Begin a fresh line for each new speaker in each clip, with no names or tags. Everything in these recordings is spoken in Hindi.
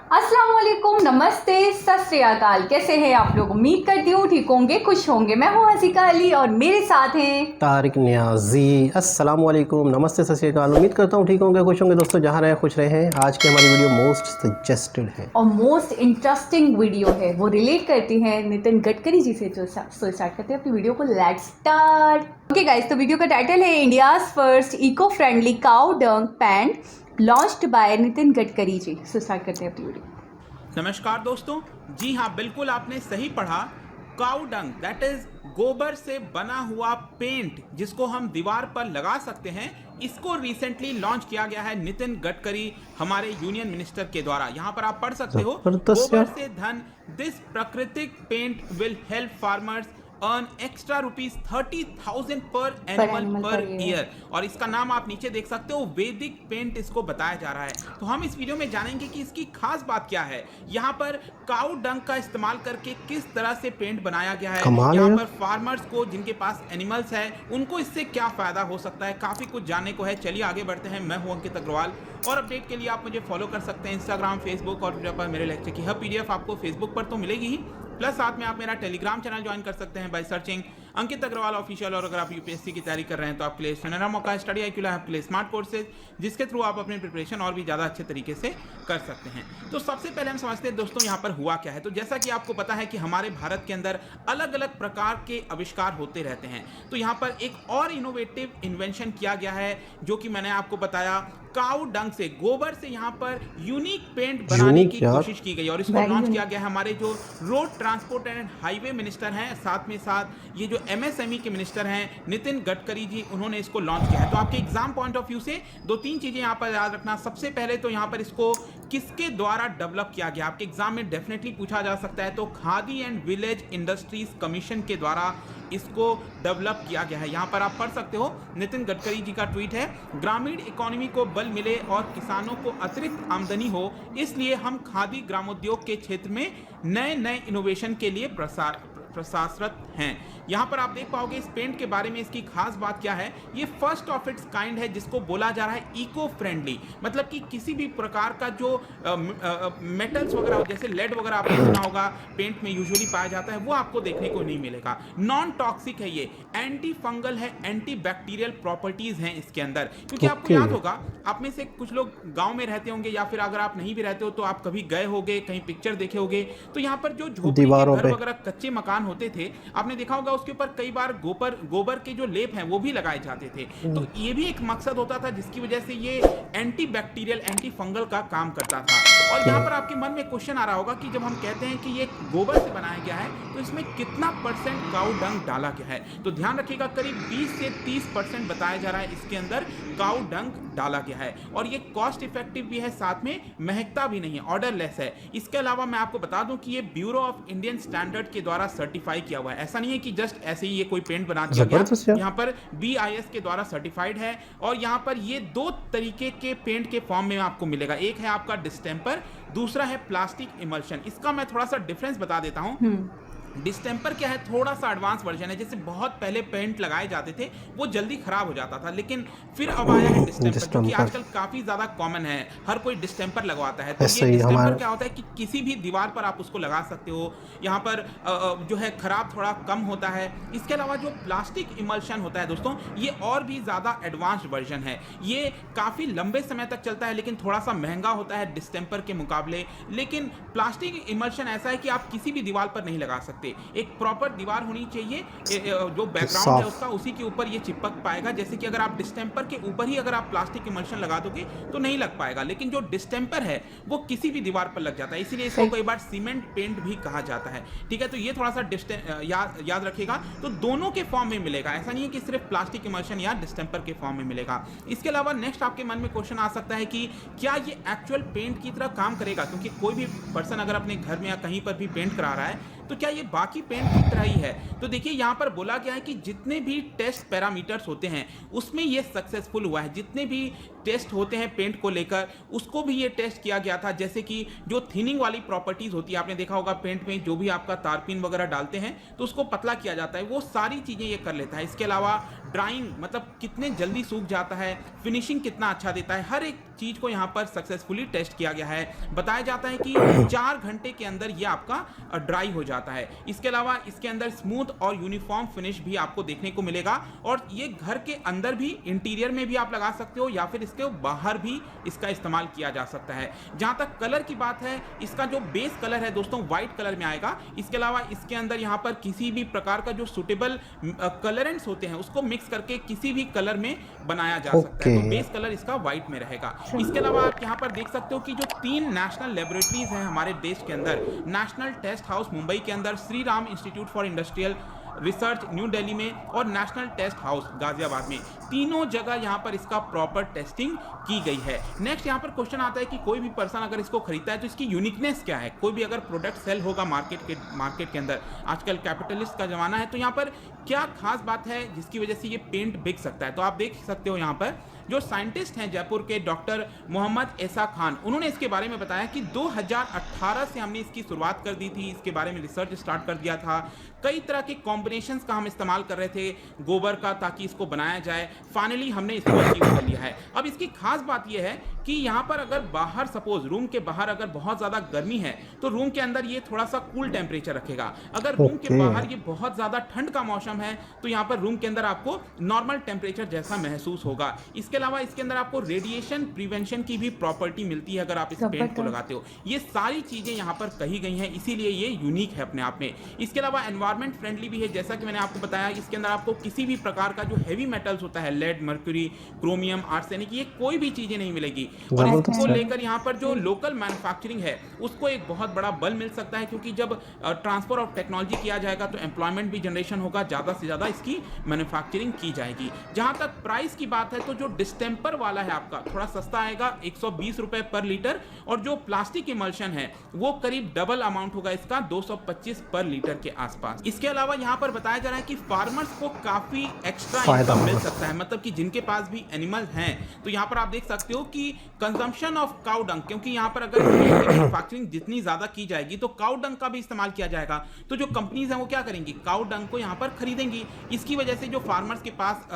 अस्सलाम वालेकुम, नमस्ते, सत श्री अकाल। कैसे हैं आप लोग? उम्मीद करती हूँ ठीक होंगे, खुश होंगे। मैं हूँ हसीका अली और मेरे साथ हैं
तारिक नियाज़ी। अस्सलाम वालेकुम, नमस्ते, सत श्री अकाल। उम्मीद करता हूँ ठीक होंगे, खुश होंगे। दोस्तों जहाँ रहें खुश रहें। आज की हमारी वीडियो मोस्ट सजेस्टेड है
और मोस्ट इंटरेस्टिंग वीडियो है। वो रिलेट करती है नितिन गडकरी जी से। सो स्टार्ट करते हैं अपनी वीडियो को। Let's start. ओके गाइस, तो वीडियो का टाइटल है India's first eco friendly cow dung paint launched by Nitin Gadkari ji. So start करते हैं अपनी वीडियो।
नमस्कार दोस्तों। जी हाँ, बिल्कुल आपने सही पढ़ा। काउ डंग दैट इज गोबर से बना हुआ पेंट जिसको हम दीवार पर लगा सकते हैं, इसको रिसेंटली लॉन्च किया गया है नितिन गडकरी हमारे यूनियन मिनिस्टर के द्वारा। यहाँ पर आप पढ़ सकते हो,
ज़बरदस्त
गोबर
यार।
से धन, दिस प्राकृतिक paint will help farmers earn extra ₹30,000 पर एनिमल पर ईयर। और इसका नाम आप नीचे देख सकते हो, वैदिक पेंट इसको बताया जा रहा है। तो हम इस वीडियो में जानेंगे कि इसकी खास बात क्या है, यहाँ पर काउ डंग का इस्तेमाल करके किस तरह से पेंट बनाया गया है,
कमाल है
यहाँ
यार।
पर फार्मर्स को जिनके पास एनिमल्स है उनको इससे क्या फायदा हो सकता है, काफी कुछ जानने को है। चलिए आगे बढ़ते हैं। मैं हूं अंकित अग्रवाल और अपडेट के लिए आप मुझे फॉलो कर सकते हैं इंस्टाग्राम, फेसबुक और ट्विटर पर। मेरे लेक्चर की हर पीडीएफ आपको फेसबुक पर तो मिलेगी ही, प्लस साथ में आप मेरा टेलीग्राम चैनल ज्वाइन कर सकते हैं by searching Ankit Agrawal official. और अगर आप यूपीएससी की तैयारी कर रहे हैं तो आपके लिए सुनहरा मौका है। स्टडी IQ आपके लिए स्मार्ट कोर्सेज, जिसके थ्रू आप अपनी प्रिपरेशन और भी ज़्यादा अच्छे तरीके से कर सकते हैं। तो सबसे पहले हम समझते हैं दोस्तों यहाँ पर हुआ क्या है। तो जैसा कि आपको पता है कि हमारे भारत के अंदर अलग अलग प्रकार के आविष्कार होते रहते हैं। तो यहाँ पर एक और इनोवेटिव इन्वेंशन किया गया है, जो कि मैंने आपको बताया, काउ डंग से, गोबर से यहाँ पर यूनिक पेंट बनाने की कोशिश की गई और इसको लॉन्च किया गया है। हमारे जो road transport and highway minister हैं, साथ में साथ ये जो MSME के मिनिस्टर हैं नितिन गडकरी जी, उन्होंने इसको लॉन्च किया है। तो आपके एग्जाम पॉइंट ऑफ व्यू से दो तीन चीजें यहाँ पर याद रखना। सबसे पहले तो यहाँ पर इसको किसके द्वारा डेवलप किया गया, आपके एग्जाम में डेफिनेटली पूछा जा सकता है। तो khadi and village industries commission के द्वारा इसको डेवलप किया गया है। यहाँ पर आप पढ़ सकते हो, नितिन गडकरी जी का ट्वीट है, ग्रामीण इकोनॉमी को बल मिले और किसानों को अतिरिक्त आमदनी हो, इसलिए हम खादी ग्रामोद्योग के क्षेत्र में नए नए इनोवेशन के लिए प्रयासरत हैं। यहाँ पर आप देख पाओगे इस पेंट के बारे में इसकी खास बात क्या है। ये फर्स्ट ऑफ इट्स काइंड है, जिसको बोला जा रहा है इको फ्रेंडली, मतलब कि किसी भी प्रकार का जो मेटल्स वगैरह जैसे लेड वगैरह आपने सुना होगा पेंट में यूजुअली पाया जाता है, वो आपको देखने को नहीं मिलेगा। नॉन टॉक्सिक है, ये एंटी फंगल है, एंटी बैक्टीरियल प्रॉपर्टीज हैं इसके अंदर। क्योंकि आपको याद होगा, आप में से कुछ लोग गांव में रहते होंगे या फिर अगर आप नहीं भी रहते हो तो आप कभी गए होगे, कहीं पिक्चर देखे होगे, तो यहाँ पर जो झोपड़ी के घर वगैरह कच्चे मकान होते थे, आपने देखा होगा उसके ऊपर कई बार गोबर के जो लेप हैं वो भी लगाए जाते थे। तो ये भी एक मकसद होता था जिसकी वजह से ये एंटी बैक्टीरियल, एंटी फंगल का काम करता था। और यहाँ पर आपके मन में क्वेश्चन आ रहा होगा कि जब हम कहते हैं कि ये गोबर से बनाया गया है तो इसमें कितना % काऊ डंग डाला गया है। तो ध्यान रखिएगा, करीब 20 से 30% बताया जा रहा है इसके अंदर काऊ डंग डाला गया है। और ये कॉस्ट इफेक्टिव भी है, साथ में महकता भी नहीं है, ऑर्डरलेस है। इसके अलावा मैं आपको बता दूं कि ये ब्यूरो ऑफ इंडियन स्टैंडर्ड के द्वारा सर्टिफाई किया हुआ है। ऐसा नहीं है कि जस्ट ऐसे ही ये कोई पेंट बना दिया गया, यहाँ पर BIS के द्वारा सर्टिफाइड है। और यहाँ पर ये दो तरीके के पेंट के फॉर्म में आपको मिलेगा, एक है आपका डिस्टेम्पर, दूसरा है प्लास्टिक इमल्शन। इसका मैं थोड़ा सा डिफरेंस बता देता हूँ। डिस्टेम्पर क्या है, थोड़ा सा एडवांस वर्जन है। जैसे बहुत पहले पेंट लगाए जाते थे वो जल्दी खराब हो जाता था, लेकिन फिर अब आया है डिस्टेम्पर, जो कि आजकल काफी ज्यादा कॉमन है, हर कोई डिस्टेम्पर लगवाता है। तो ये डिस्टेम्पर क्या होता है कि किसी भी दीवार पर आप उसको लगा सकते हो, यहाँ पर जो है खराब थोड़ा कम होता है। इसके अलावा जो प्लास्टिक इमल्शन होता है दोस्तों, ये और भी ज्यादा एडवांस्ड वर्जन है। ये काफी लंबे समय तक चलता है, लेकिन थोड़ा सा महंगा होता है डिस्टेम्पर के मुकाबले। लेकिन प्लास्टिक इमल्शन ऐसा है कि आप किसी भी दीवार पर नहीं लगा सकते, एक प्रॉपर दीवार होनी चाहिए, जो बैकग्राउंड है उसका उसी के ऊपर ये चिपक पाएगा। जैसे कि अगर आप डिस्टेम्पर के ऊपर ही अगर आप प्लास्टिक इमल्शन लगा दोगे तो नहीं लग पाएगा, लेकिन जो डिस्टेम्पर है वो किसी भी दीवार पर लग जाता है, इसीलिए इसको कई बार सीमेंट पेंट भी कहा जाता है। ठीक है, तो ये थोड़ा सा याद रखिएगा। तो दोनों के फॉर्म में मिलेगा, ऐसा नहीं है कि सिर्फ प्लास्टिक इमल्शन या डिस्टेम्पर के फॉर्म में मिलेगा। इसके अलावा नेक्स्ट आपके मन में क्वेश्चन आ सकता है कि क्या ये एक्चुअल पेंट की तरह काम करेगा, क्योंकि कोई भी पर्सन अगर अपने घर में या कहीं पर भी पेंट करा रहा है तो क्या ये बाकी पेंट की तरह ही है। तो देखिए यहाँ पर बोला गया है कि जितने भी टेस्ट पैरामीटर्स होते हैं उसमें ये सक्सेसफुल हुआ है, जितने भी टेस्ट होते हैं पेंट को लेकर उसको भी ये टेस्ट किया गया था, जैसे कि जो थिनिंग वाली प्रॉपर्टीज होती है, आपने देखा होगा पेंट में जो भी आपका तारपीन वगैरह डालते हैं तो उसको पतला किया जाता है, वो सारी चीज़ें ये कर लेता है। इसके अलावा ड्राइंग मतलब कितने जल्दी सूख जाता है, फिनिशिंग कितना अच्छा देता है, हर एक चीज़ को यहाँ पर सक्सेसफुली टेस्ट किया गया है। बताया जाता है कि 4 घंटे के अंदर ये आपका ड्राई हो जाता है। इसके अलावा इसके अंदर स्मूथ और यूनिफॉर्म फिनिश भी आपको देखने को मिलेगा और ये घर के अंदर भी इंटीरियर में भी आप लगा सकते हो या फिर इसके बाहर भी इसका इस्तेमाल किया जा सकता है। जहाँ तक कलर की बात है, इसका जो बेस कलर है दोस्तों वाइट कलर में आएगा। इसके अलावा इसके अंदर यहाँ पर किसी भी प्रकार का जो सुटेबल कलरेंट्स होते हैं उसको मिक्स करके किसी भी कलर में बनाया जा सकता है, तो बेस कलर इसका व्हाइट में रहेगा। इसके अलावा आप यहाँ पर देख सकते हो कि जो 3 नेशनल लेबोरेटरीज हैं हमारे देश के अंदर, नेशनल टेस्ट हाउस मुंबई के अंदर, Shri Ram institute for industrial research new Delhi में और नेशनल टेस्ट हाउस गाजियाबाद में, तीनों जगह यहाँ पर इसका प्रॉपर टेस्टिंग की गई है। नेक्स्ट यहाँ पर क्वेश्चन आता है कि कोई भी पर्सन अगर इसको खरीदता है तो इसकी यूनिकनेस क्या है। कोई भी अगर प्रोडक्ट सेल होगा मार्केट के अंदर, आजकल कैपिटलिस्ट का जमाना है, तो यहाँ पर क्या खास बात है जिसकी वजह से ये पेंट बिक सकता है। तो आप देख सकते हो यहाँ पर जो साइंटिस्ट हैं जयपुर के डॉक्टर मोहम्मद ऐसा खान, उन्होंने इसके बारे में बताया कि 2018 से हमने इसकी शुरुआत कर दी थी, इसके बारे में रिसर्च स्टार्ट कर दिया था। कई तरह के कॉम्बिनेशंस का हम इस्तेमाल कर रहे थे गोबर का ताकि इसको बनाया जाए। फाइनली हमने इसको अचीव कर लिया है। अब इसकी खास बात यह है कि यहाँ पर अगर बाहर सपोज रूम के बाहर अगर बहुत ज़्यादा गर्मी है तो रूम के अंदर ये थोड़ा सा कूल टेम्परेचर रखेगा। अगर रूम के बाहर ये बहुत ज़्यादा ठंड का मौसम है तो यहाँ पर रूम के अंदर आपको नॉर्मल टेम्परेचर जैसा महसूस होगा। इसके अलावा इसके अंदर आपको रेडिएशन प्रिवेंशन की भी प्रॉपर्टी मिलती है अगर आप इस पेंट को लगाते हो। ये सारी चीज़ें यहाँ पर कही गई हैं, इसीलिए ये यूनिक है अपने आप में। इसके अलावा एनवायरमेंट फ्रेंडली भी है, जैसा कि मैंने आपको बताया। इसके अंदर आपको किसी भी प्रकार का जो हैवी मेटल्स होता है, लेड, मर्क्यूरी, क्रोमियम, आर्सेनिक, ये कोई भी चीज़ें नहीं मिलेगी। और इसको लेकर यहाँ पर जो लोकल मैन्युफैक्चरिंग है उसको एक बहुत बड़ा बल मिल सकता है, क्योंकि जब ट्रांसफर ऑफ टेक्नोलॉजी किया जाएगा तो एम्प्लॉयमेंट भी जनरेशन होगा, ज़्यादा से ज़्यादा इसकी मैन्युफैक्चरिंग की जाएगी। जहाँ तक प्राइस की बात है तो जो डिस्टेम्पर वाला है आपका थोड़ा सस्ता आएगा, 120 रुपए पर लीटर, और जो प्लास्टिक इमल्शन है वो करीब डबल अमाउंट होगा इसका, 225 पर लीटर के आसपास। इसके अलावा यहाँ पर बताया जा रहा है कि फार्मर्स को काफी एक्स्ट्रा इनकम मिल सकता है, मतलब कि जिनके पास भी एनिमल हैं तो यहाँ पर आप देख सकते हो कि कंजम्पशन ऑफ काउ डंग, क्योंकि यहाँ पर अगर मैन्युफैक्चरिंग जितनी ज्यादा की जाएगी तो काउ डंग का भी इस्तेमाल किया जाएगा, तो जो कंपनीज हैं वो क्या करेंगी, काउ डंग को यहाँ पर खरीदेंगी। इसकी वजह से जो फार्मर्स के पास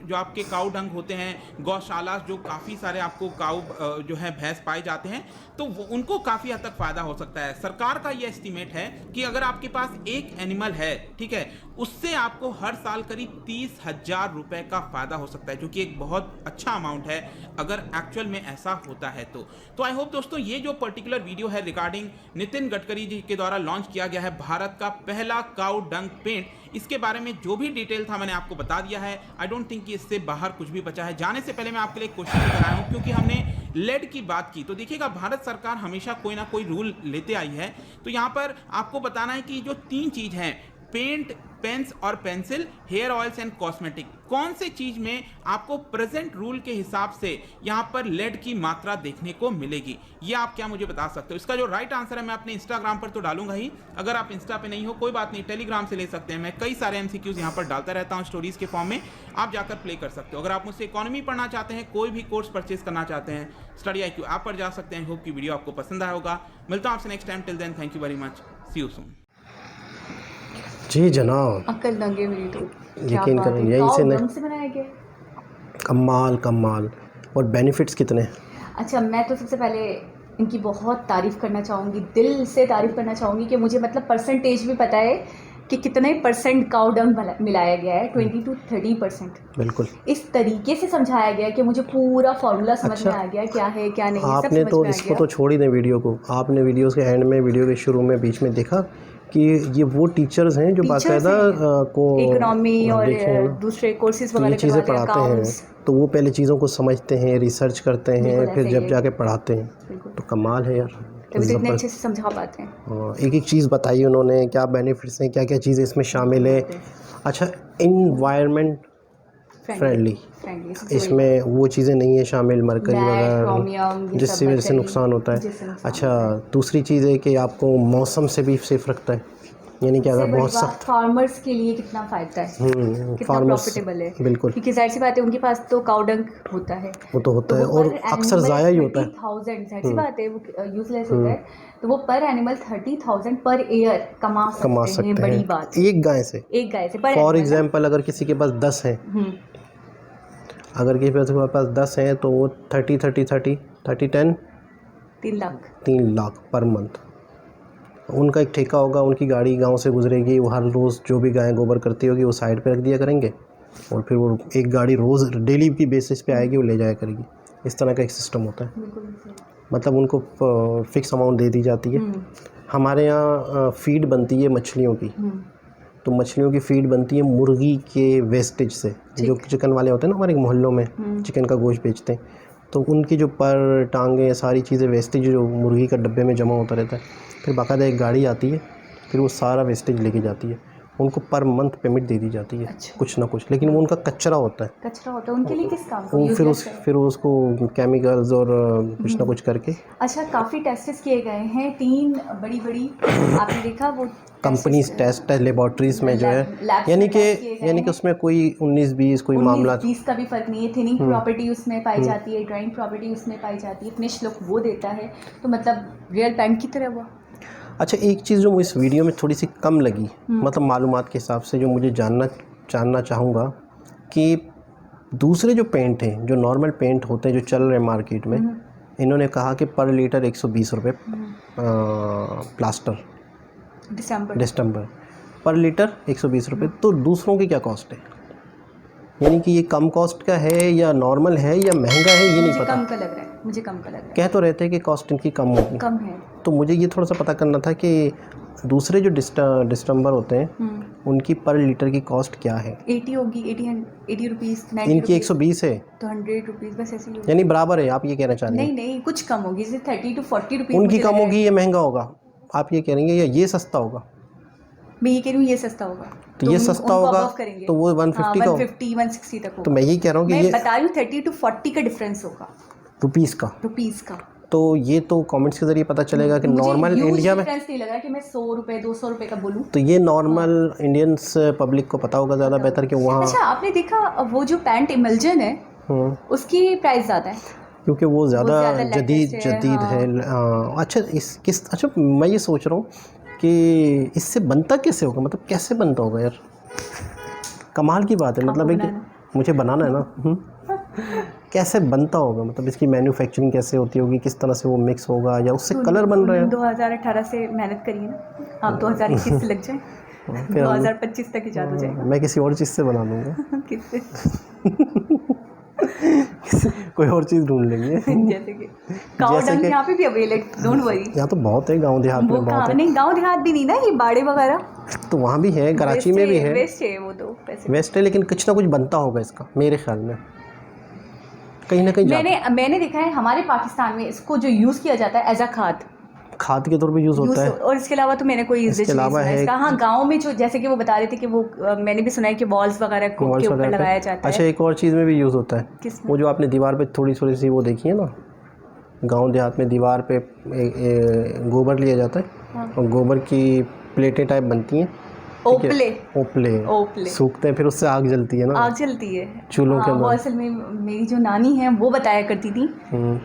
जो आपके काउ डंग होते हैं, गौशाला जो काफी सारे आपको काउ जो है भैंस पाए जाते हैं, तो उनको काफी हद तक फायदा हो सकता है। सरकार का ये एस्टीमेट है कि अगर आपके पास एक एनिमल है, ठीक है, उससे आपको हर साल करीब 30,000 रुपए का फायदा हो सकता है, जो कि एक बहुत अच्छा अमाउंट है अगर एक्चुअल में ऐसा होता है तो आई होप दोस्तों ये जो पर्टिकुलर वीडियो है रिगार्डिंग नितिन गडकरी जी के द्वारा लॉन्च किया गया है भारत का पहला काउ डंग पेंट, इसके बारे में जो भी डिटेल था मैंने आपको बता दिया है। आई डोंट थिंक कि इससे बाहर कुछ भी बचा है। जाने से पहले मैं आपके लिए क्वेश्चन लेकर आया हूं, क्योंकि हमने लेड की बात की तो देखिएगा भारत सरकार हमेशा कोई ना कोई रूल लेते आई है। तो यहाँ पर आपको बताना है कि जो 3 चीज हैं, पेंट, पेन्स और pencil, hair oils and cosmetic, कौन से चीज में आपको प्रेजेंट रूल के हिसाब से यहाँ पर लेड की मात्रा देखने को मिलेगी, ये आप क्या मुझे बता सकते हो। इसका जो राइट आंसर है मैं अपने इंस्टाग्राम पर तो डालूंगा ही, अगर आप इंस्टा पे नहीं हो कोई बात नहीं, टेलीग्राम से ले सकते हैं। मैं कई सारे एमसीक्यूज यहाँ पर डालता रहता हूँ स्टोरीज के फॉर्म में, आप जाकर प्ले कर सकते हो। अगर आप मुझसे इकोनॉमी पढ़ना चाहते हैं, कोई भी कोर्स परचेज करना चाहते हैं, स्टडी IQ ऐप पर जा सकते हैं। होप की वीडियो आपको पसंद आया होगा। मिलता हूँ आपसे next time, till then thank you very much, see you soon.
जी जनाब,
अक्ल दंगे मेरी तो
यकीन करें यहीं
से बनाया गया।
कमाल। और बेनिफिट्स कितने?
अच्छा, मैं तो सबसे पहले इनकी बहुत तारीफ़ करना चाहूँगी, दिल से तारीफ़ करना चाहूँगी कि मुझे मतलब परसेंटेज भी पता है कि कितने % काउ डंग मिलाया गया है, 20 to 30%। बिल्कुल इस तरीके से समझाया गया कि मुझे पूरा फॉर्मूला समझ में आ गया क्या है क्या नहीं।
आपने तो इसको तो छोड़ ही दें वीडियो को, आपने वीडियो के एंड में, वीडियो के शुरू में, बीच में देखा कि ये वो टीचर्स हैं जो बाकायदा को
इकोनॉमी और दूसरे कोर्सेज वगैरह
चीज़ें पढ़ाते हैं, तो वो पहले चीज़ों को समझते हैं, रिसर्च करते हैं, फिर जब जाके पढ़ाते हैं। तो कमाल है यार,
तभी तो इतने अच्छे से समझा पाते हैं।
एक एक चीज़ बताई उन्होंने, क्या बेनिफिट्स हैं, क्या क्या चीज़ें इसमें शामिल है। अच्छा, एनवायरनमेंट फ्रेंडली, इसमें वो चीज़ें नहीं है शामिल, मरकरी वगैरह जिससे वजह से नुकसान होता है। अच्छा, दूसरी चीज़ है कि आपको मौसम से भी सेफ रखता है। यानी कि अगर बहुत सख्त
फार्मर्स के लिए कितना फायदा है, कितना
फार्मर्स
प्रॉफिटेबल है।
बिल्कुल,
क्योंकि जाहिर सी बात है उनके पास तो काउ डंग होता है,
वो तो होता है और अक्सर ज़ाया ही होता है।
30,000 जाहिर सी बात है वो यूजलेस होता है, तो वो पर एनिमल 30,000 पर ईयर कमा सकते हैं। बड़ी बात
एक गाय से
पर
फॉर एग्जाम्पल अगर किसी के पास 10 है, अगर किसी के पास 10 है तो वो 30 10 3 लाख पर मंथ। उनका एक ठेका होगा, उनकी गाड़ी गांव से गुजरेगी, वो हर रोज़ जो भी गाय गोबर करती होगी वो साइड पे रख दिया करेंगे और फिर वो एक गाड़ी रोज़ डेली की बेसिस पे आएगी, वो ले जाया करेगी। इस तरह का एक सिस्टम होता है। मतलब उनको फिक्स अमाउंट दे दी जाती है। हमारे यहाँ फीड बनती है मछलियों की, तो मछलियों की फीड बनती है मुर्गी के वेस्टेज से। जो चिकन वाले होते हैं ना हमारे मोहल्लों में चिकन का गोश्त बेचते हैं, तो उनकी जो पर टांगे सारी चीज़ें वेस्टेज जो मुर्गी का डब्बे में जमा होता रहता है, फिर बाकायदा एक गाड़ी आती है, फिर वो सारा वेस्टेज लेके जाती है। उनको पर मंथ पेमेंट दे दी जाती है। अच्छा। कुछ ना कुछ, लेकिन वो उनका कचरा होता है
उनके लिए किस काम
वो फिर उसको केमिकल्स और कुछ ना कुछ करके।
अच्छा, काफ़ी टेस्ट्स किए गए हैं, 3 बड़ी आपने देखा वो
कंपनीज टेस्ट है लेबॉर्ट्रीज में जो है, यानी कि उसमें कोई 19-20 कोई मामला
20 का भी फर्क नहीं है। थिनिंग प्रॉपर्टी उसमें पाई जाती है, ड्राइंग प्रॉपर्टी उसमें पाई जाती है, फिनिश लुक वो देता है, तो मतलब रियल पैंट की तरह हुआ।
अच्छा, एक चीज़ जो इस वीडियो में थोड़ी सी कम लगी, मतलब मालूमात के हिसाब से जो मुझे जानना चाहूँगा कि दूसरे जो पेंट हैं, जो नॉर्मल पेंट होते हैं जो चल रहे हैं मार्केट में, इन्होंने कहा कि पर लीटर 120 रुपये प्लास्टर डिस्टेम्बर पर लीटर 120 रुपये। तो दूसरों की क्या कॉस्ट है? यानी कि ये कम कॉस्ट का है या नॉर्मल है या महंगा है, ये नहीं पता।
कम का लग रहा है, मुझे कम का लग रहा है।
कह तो रहते हैं कि कॉस्ट इनकी कम होगी,
कम है। तो
मुझे ये थोड़ा सा पता करना था कि दूसरे जो डिस्टेम्बर होते हैं उनकी पर लीटर की कॉस्ट क्या है।
80 होगी, 80 रुपीज़।
इनकी 120 है
तो 100 रुपीज़ बस ऐसे ही होगी।
यानी बराबर है, आप ये कहना चाह रहे हैं?
नहीं, कुछ कम होगी, जैसे 30 to 40 रुपीज़
उनकी कम होगी, ये महंगा होगा, आप ये कह रही हैं, या ये सस्ता होगा?
मैं ये कह रही हूँ ये सस्ता होगा,
तो ये सस्ता होगा तो वो 150 का
150-160 तक होगा।
तो मैं यही कह रहा हूँ कि
मैं बता रही हूँ 30 to 40 का डिफरेंस होगा
रुपीस का। तो ये तो कमेंट्स के जरिए पता चलेगा कि नॉर्मल इंडिया में
डिफरेंस नहीं लगा कि मैं 100 रुपए 200 रुपए का बोलूँ।
तो ये नॉर्मल इंडियंस पब्लिक को पता होगा ज़्यादा बेहतर कि वहाँ।
अच्छा, आपने देखा वो जो पैंट इमल्जन है उसकी प्राइस ज़्यादा है
क्योंकि वो ज़्यादा जदीद है। अच्छा, मैं ये सोच रहा हूँ कि इससे बनता कैसे होगा, मतलब कैसे बनता होगा यार? कमाल की बात है, मतलब है कि मुझे बनाना है ना। कैसे बनता होगा, मतलब इसकी मैन्युफैक्चरिंग कैसे होती होगी, किस तरह से वो मिक्स होगा, या उससे कलर बन रहे हैं?
2018 से मेहनत करिए ना आप, 2021 से लग जाए, 2025 तक इजाद हो जाएगा।
मैं किसी और चीज़ से बना लूँगा। किससे? कोई और चीज़ ढूंढ लेंगे।
जैसे कि गाँव डंग यहाँ पे भी अवेलेबल, डोंट वरी।
यहाँ तो बहुत है, गांव देहात में बहुत है।
नहीं, गांव देहात भी नहीं ना, ये बाड़े वगैरह
तो वहाँ भी है, कराची में भी है।
वेस्ट है वो तो,
वेस्ट है, लेकिन कुछ ना कुछ बनता होगा इसका मेरे ख्याल में, कहीं ना कहीं।
मैंने देखा है हमारे पाकिस्तान में इसको जो यूज़ किया जाता है एज अ खाद
के तौर पे यूज़ होता है।
और इसके अलावा तो मैंने कोई इसके अलावा है हाँ, गाँव में जो जैसे कि वो बता रहे थे कि वो मैंने भी सुना है कि वॉल्स वगैरह के ऊपर लगाया जाता है।
अच्छा, एक और चीज़ में भी यूज़ होता है, वो जो आपने दीवार पे थोड़ी सी वो देखी है ना, गांव देहात में दीवार पे गोबर लिया जाता है और गोबर की प्लेटें टाइप बनती हैं, ओपले सूखते हैं, फिर उससे आग जलती है ना, आग जलती है चूल्हों के अंदर।
असल में मेरी जो नानी है वो बताया करती थी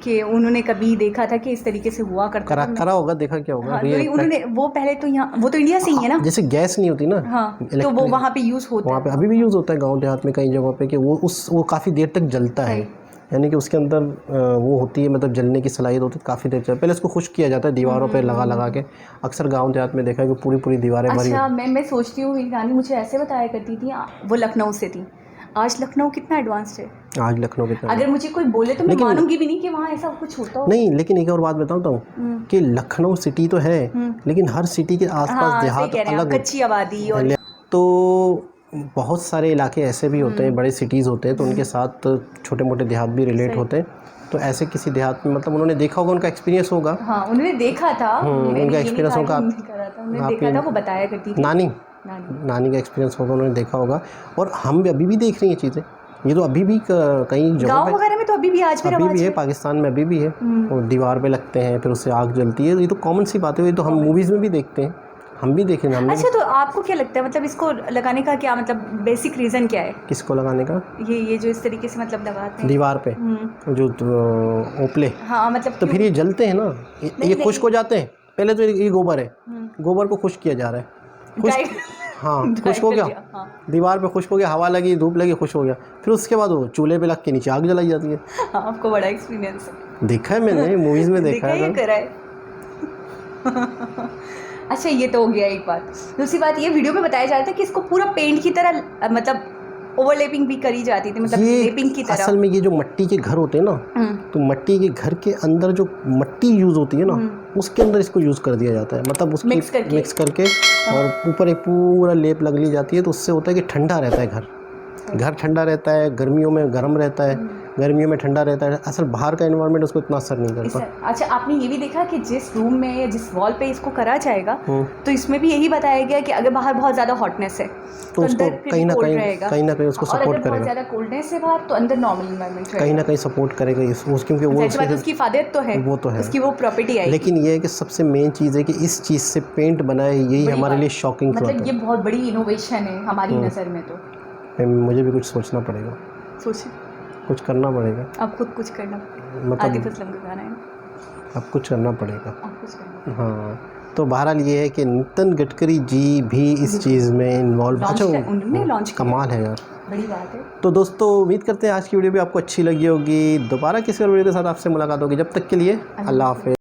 कि उन्होंने कभी देखा था कि इस तरीके से हुआ करता
करा होगा, देखा क्या होगा।
उन्होंने वो पहले तो यहाँ, वो तो इंडिया से ही है ना,
जैसे गैस नहीं होती ना,
तो वो वहाँ पे यूज़ होता है,
वहाँ पे अभी भी यूज़ होता है गाँव देहात में कई जगहों पे, कि वो काफ़ी देर तक जलता है, यानी कि उसके अंदर वो होती है, मतलब जलने की सलाहियत होती है, काफ़ी देर पहले इसको खुश्क किया जाता है दीवारों पे लगा के। अक्सर गांव देहात में देखा है कि पूरी दीवारें भरी।
अच्छा, मैं सोचती हूँ रानी मुझे ऐसे बताया करती थी, वो लखनऊ से थी। आज लखनऊ कितना एडवांस्ड है,
आज लखनऊ कितना,
अगर मुझे कोई बोले तो मैं मानूंगी भी नहीं कि वहाँ ऐसा कुछ होता हो।
नहीं, लेकिन एक और बात बताता हूँ कि लखनऊ सिटी तो है, लेकिन हर सिटी के आसपास देहात अलग,
कच्ची आबादी, और
तो बहुत सारे इलाके ऐसे भी होते हैं, बड़े सिटीज़ होते हैं, तो उनके साथ छोटे मोटे देहात भी रिलेट होते हैं। तो ऐसे किसी देहात में, मतलब उन्होंने देखा होगा, उनका एक्सपीरियंस होगा।
हाँ, उन्होंने देखा था,
उनका एक्सपीरियंस होगा,
उन्होंने देखा था, वो बताया करती थी।
नानी का एक्सपीरियंस होगा, उन्होंने देखा होगा। और हम अभी भी देख रही हैं चीज़ें, ये तो अभी भी कई जगहों पे
वगैरह में तो अभी भी आज भी
अभी भी है, पाकिस्तान में अभी भी है, और दीवार पे लगते हैं, फिर उससे आग जलती है। ये तो कॉमन सी बात है, ये तो हम मूवीज़ में भी देखते हैं, हम भी देखे ना हमने।
अच्छा, तो आपको क्या लगता है मतलब इसको लगाने का क्या मतलब बेसिक रीज़न क्या है?
किसको लगाने का?
ये जो इस तरीके से मतलब लगाते हैं
दीवार पे जो ओपले।
हाँ मतलब
तो फिर ये जलते हैं ना, ये खुश्क हो जाते हैं। पहले तो ये गोबर है, गोबर को खुश्क किया जा रहा है। खुश्क, हाँ खुश्क हो गया, दीवार पे खुश्क हो गया, हवा लगी, धूप लगी, खुश्क हो गया। फिर उसके बाद वो चूल्हे पे लग के नीचे आग जलाई जाती है।
हाँ, आपको बड़ा एक्सपीरियंस है।
देखा है मैंने, मूवीज़ में देखा है।
करा है। अच्छा, ये तो हो गया एक बात। दूसरी बात, ये वीडियो में बताया जा रहा था कि इसको पूरा पेंट की तरह मतलब ओवरलेपिंग भी करी जाती थी, मतलब लेपिंग की तरह।
असल में ये जो मट्टी के घर होते हैं ना, तो मट्टी के घर के अंदर जो मट्टी यूज़ होती है ना, उसके अंदर इसको यूज़ कर दिया जाता है। मतलब उसको मिक्स करके और ऊपर एक पूरा लेप लग ली जाती है। तो उससे होता है कि ठंडा रहता है घर ठंडा रहता है, गर्मियों में गर्म रहता है, गर्मियों में ठंडा रहता है। असल बाहर का एनवायरनमेंट उसको इतना असर नहीं करता।
अच्छा, आपने ये भी देखा कि जिस रूम में या जिस वॉल पे इसको करा जाएगा तो इसमें भी यही बताया गया कि अगर बाहर बहुत ज़्यादा हॉटनेस है तो
उसको कहीं ना कहीं उसको सपोर्ट करेगा।
बहुत ज़्यादा कोल्डनेस है बाहर तो अंदर नॉर्मल एनवायरनमेंट रहेगा,
कहीं ना कहीं सपोर्ट करेगा क्योंकि वो
उसकी इफादत तो है,
वो तो है,
उसकी वो प्रॉपर्टी है।
लेकिन ये है कि सबसे मेन चीज़ है कि इस चीज़ से पेंट बनाए, यही हमारे लिए शॉकिंग थॉट है।
मतलब ये बहुत बड़ी इनोवेशन है हमारी नज़र में। तो
मुझे भी कुछ सोचना पड़ेगा, कुछ करना पड़ेगा।
अब खुद कुछ करना,
मतलब
आतिफ असलम का गाना है,
अब कुछ करना पड़ेगा।
अब कुछ करना।
हाँ, तो बहरहाल ये है कि नितिन गडकरी जी भी इस चीज़ में इन्वॉल्व। अच्छा,
उन्होंने लॉन्च
कमाल है यार,
बड़ी बात है।
तो दोस्तों उम्मीद करते हैं आज की वीडियो भी आपको अच्छी लगी होगी। दोबारा किसी और वीडियो के साथ आपसे मुलाकात होगी। जब तक के लिए अल्लाह हाफ़िज़।